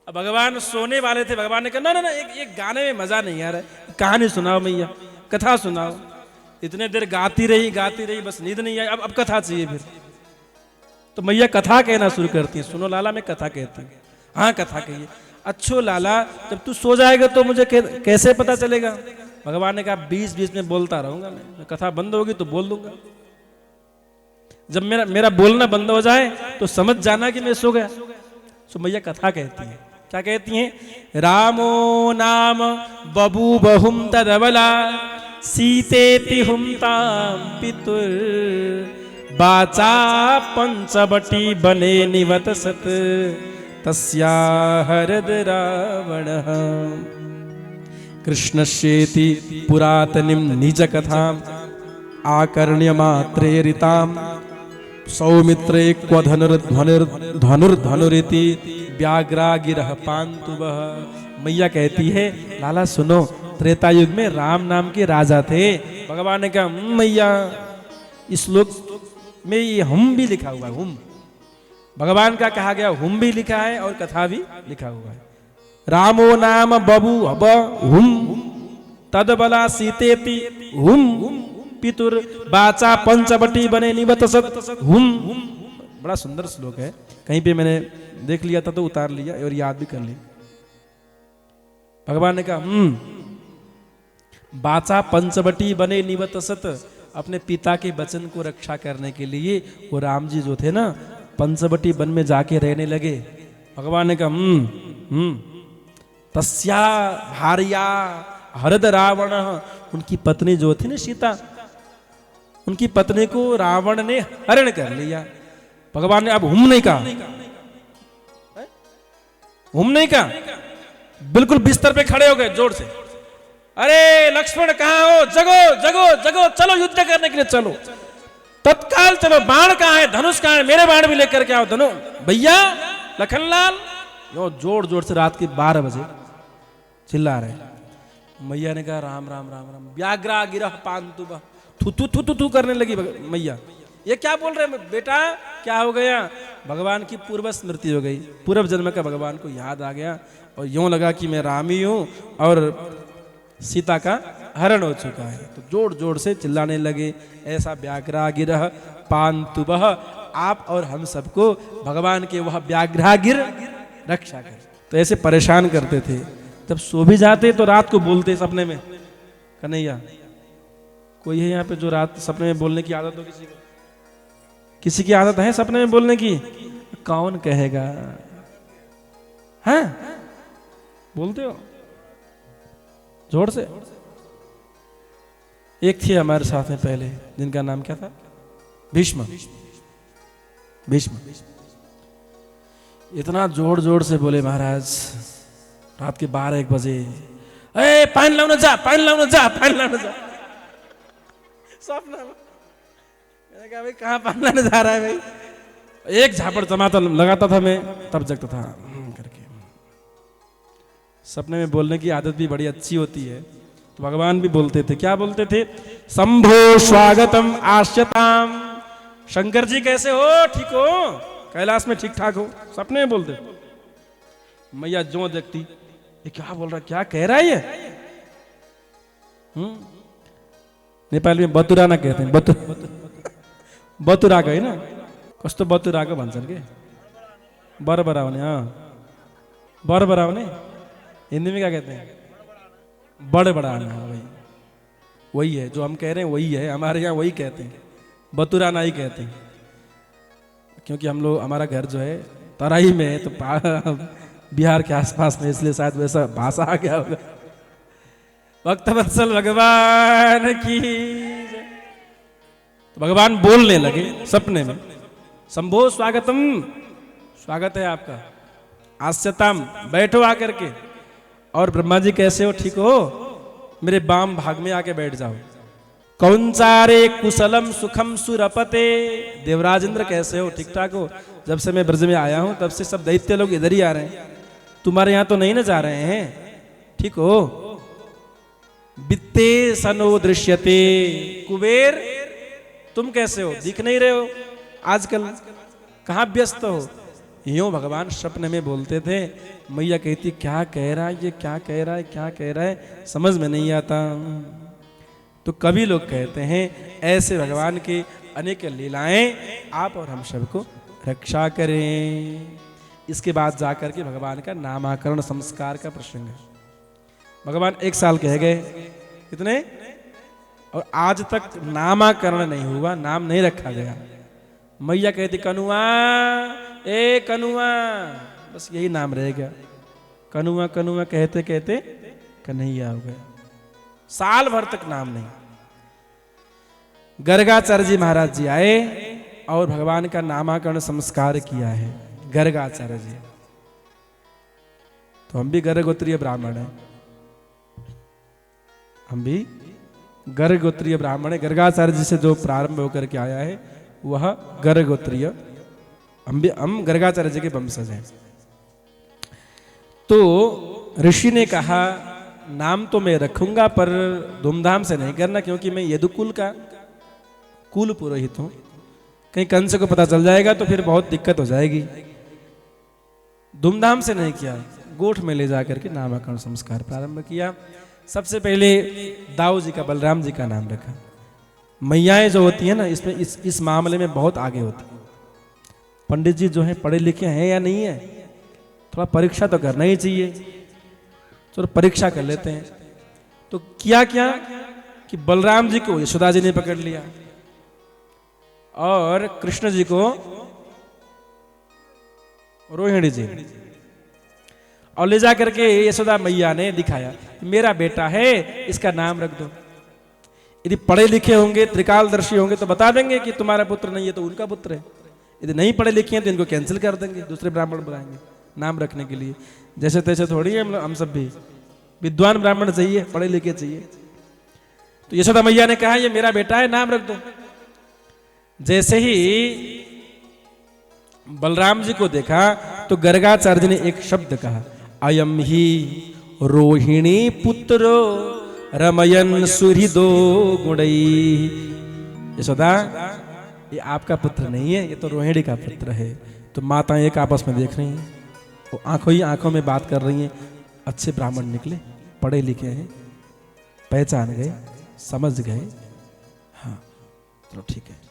अब भगवान सोने वाले थे, भगवान ने कहा ना ना ना, एक गाने में मजा नहीं आ रहा है, कहानी सुनाओ मैया, कथा सुनाओ। इतने देर गाती रही, बस नींद नहीं आई, अब कथा चाहिए फिर। तो मैया कथा कहना शुरू करती है, सुनो लाला मैं कथा कहती हूँ। हाँ कथा कहिए। अच्छो लाला जब तू सो जाएगा तो मुझे कैसे पता चलेगा? भगवान ने कहा 20-20 में बोलता रहूंगा मैं, कथा बंद होगी तो बोल दूंगा। जब मेरा बोलना बंद हो जाए तो समझ जाना कि मैं सो गया। सो मैया कथा कहती है, क्या कहती हैं? रामो नाम बबू बहुम तदबला सीतेति हुम ताम पितुर बाचा पंचवटी बने निवत सत तस्या हरद रावण कृष्णस्येति पुरातनिम निज कथाम आकर्ण्य मात्रेरिताम सौमित्रे क्व धनुर्धनुरिति व्याघ्रा गिरह पांतुवः। मैया कहती है लाला सुनो, त्रेता युग में राम नाम के राजा थे। भगवान ने कहा मैया इस श्लोक में ये हम भी लिखा हुआ है, हम भगवान का कहा गया हम भी लिखा है और कथा भी लिखा हुआ है। रामो नाम बबू अब हुम तदबला सीतेति हुम पितुर बाचा पंचवटी बने निवत सत हुम। बड़ा सुंदर श्लोक है, कहीं पे मैंने देख लिया था तो उतार लिया और याद भी कर लिया। भगवान ने कहा बाचा पंचवटी बने निवत सत, अपने पिता के वचन को रक्षा करने के लिए वो राम जी जो थे ना पंचवटी वन में जाके रहने लगे। भगवान ने कहा तस्या भार्या हरद रावण, उनकी पत्नी जो थी ना सीता, उनकी पत्नी को रावण ने हरण कर लिया। भगवान ने अब हम नहीं कहा, हम नहीं कहा, बिल्कुल बिस्तर पे खड़े हो गए जोर से, अरे लक्ष्मण कहाँ हो, जगो जगो जगो, चलो युद्ध करने के लिए चलो, तत्काल चलो, बाण कहाँ है, धनुष कहाँ है, मेरे बाण भी लेकर के आओ धनु भैया लखनलाल। यो जोर जोर से रात के 12 बजे चिल्ला रहे। मैया ने कहा राम राम राम राम, व्याघ्रा गिरह पांतुबः, थू थू थू थू करने लगी मैया। ये क्या बोल रहे हैं बेटा, क्या हो गया? भगवान की पूर्व स्मृति हो गई, पूर्व जन्म का भगवान को याद आ गया और यूं लगा कि मैं राम ही हूं और सीता का हरण हो चुका है। तो जोर जोर से चिल्लाने लगे, ऐसा व्याघ्रा गिरह पांतुबः, आप और हम सबको भगवान के वह व्याघ्रागिर रक्षा कर। तो ऐसे परेशान करते थे। जब सो भी जाते तो रात को बोलते सपने में। कन्हैया कोई है यहाँ पे जो रात सपने में बोलने की आदत हो किसी को? किसी की आदत है सपने में बोलने की? कौन कहेगा? हैं बोलते हो जोर से? एक थी हमारे साथ में पहले, जिनका नाम क्या था? भीष्म। भीष्म इतना जोर जोर से बोले महाराज रात के 12-1 बजे, ए पानी लाने जा, पानी लाने जा, पानी लाने जा। सपना में मैंने कहा भाई कहाँ पानी लाने जा रहा है भाई? एक झापड़ जमाता लगाता था मैं, तब जगता था करके। सपने में बोलने की आदत भी बड़ी अच्छी होती है। तो भगवान भी बोलते थे, क्या बोलते थे? शंभो स्वागतम आश्यताम, शंकर जी कैसे हो, ठीक हो, कैलाश में ठीक ठाक हो, सपने में बोलते। मैया जो देखती, ये क्या बोल रहा, क्या कह रहा है ये? नेपाली में बतुराना कहते हैं, बतुराको होइन, कस्तो बतुराको भन्छन् के, बरबराउने। हाँ बरबराउने हिंदी में क्या कहते हैं? बड़बड़ाना। वही वही है जो हम कह रहे हैं, वही है हमारे यहाँ, वही कहते हैं, बतुराना ही कहते हैं। क्योंकि हम लोग, हमारा घर जो है तराई में है, तो बिहार के आसपास में, इसलिए शायद वैसा भाषा आ गया होगा। भक्तवत्सल भगवान की। तो भगवान बोलने लगे सपने में, शंभो स्वागतम, स्वागत है आपका, आस्यताम, बैठो आकर के, और ब्रह्मा जी कैसे हो, ठीक हो, मेरे बाम भाग में आके बैठ जाओ। कौंचारे कुशलम सुखम सुरपते, देवराज इंद्र कैसे हो, ठीक ठाक हो? जब से मैं ब्रज में आया हूं तब से सब दैत्य लोग इधर ही आ रहे हैं, तुम्हारे यहां तो नहीं ना जा रहे हैं, ठीक हो? वित्ते सनो दृश्यते, कुबेर तुम कैसे हो, दिख नहीं रहे हो आजकल, कहां व्यस्त हो? यूं भगवान स्वप्न में बोलते थे। मैया कहती क्या कह रहा है, ये क्या कह रहा है, क्या कह रहा है, समझ में नहीं आता। तो कभी लोग कहते हैं ऐसे भगवान की अनेक लीलाएं आप और हम सबको रक्षा करें। इसके बाद जाकर के भगवान का नामाकरण संस्कार का प्रसंग है। भगवान 1 साल कह गए, कितने, और आज तक नामाकरण नहीं हुआ, नाम नहीं रखा गया। मैया कहती कनुआ, ए कनुआ, बस यही नाम रह गया। कनुआ कनुआ कहते कहते कन्हैया हो गया। साल भर तक नाम नहीं। गर्गाचार्य जी महाराज जी आए और भगवान का नामाकरण संस्कार किया है। गर्गाचार्य जी, तो हम भी गर्गोत्रीय ब्राह्मण हैं, हम भी गर्गोत्रीय ब्राह्मण है। गर्गाचार्य जी से जो प्रारंभ होकर के आया है वह गर्गोत्रीय, हम गर्गाचार्य जी के वंशज हैं। तो ऋषि ने कहा नाम तो मैं रखूंगा पर धूमधाम से नहीं करना, क्योंकि मैं यदुकुल का कुल पुरोहित हूं। कहीं कंस को पता चल जाएगा तो फिर बहुत दिक्कत हो जाएगी। धूमधाम से नहीं किया, गोठ में ले जाकर के नामकरण संस्कार प्रारंभ किया। सबसे पहले दाऊ जी का, बलराम जी का नाम रखा। मैयाएं जो होती है ना, इसमें इस मामले में बहुत आगे होती है। पंडित जी जो है पढ़े लिखे हैं या नहीं है, थोड़ा परीक्षा तो करना ही चाहिए। चलो परीक्षा कर लेते हैं। तो किया क्या कि बलराम जी को यशोदा जी ने पकड़ लिया और कृष्ण जी को रोहिणी जी, और ले जाकर के यशोदा मैया ने दिखाया मेरा बेटा है, इसका नाम रख दो। यदि पढ़े लिखे होंगे, त्रिकालदर्शी होंगे तो बता देंगे कि तुम्हारा पुत्र नहीं है तो उनका पुत्र है। यदि नहीं पढ़े लिखे हैं तो इनको कैंसिल कर देंगे, दूसरे ब्राह्मण बुलाएंगे नाम रखने के लिए। जैसे तैसे थोड़ी है, हम सब भी विद्वान ब्राह्मण चाहिए, पढ़े लिखे चाहिए। तो यशोदा मैया ने कहा ये मेरा बेटा है, नाम रख दो। जैसे ही बलराम जी को देखा तो गर्गाचार्य जी ने एक शब्द कहा, अयम ही रोहिणी पुत्रो रमयन सुहृदो गुणई। यशोदा ये आपका पुत्र नहीं है, ये तो रोहिणी का पुत्र है। तो माताएं एक आपस में देख रही हैं, वो आंखों ही आंखों में बात कर रही हैं। अच्छे ब्राह्मण निकले, पढ़े लिखे हैं, पहचान गए, समझ गए। हाँ चलो ठीक है।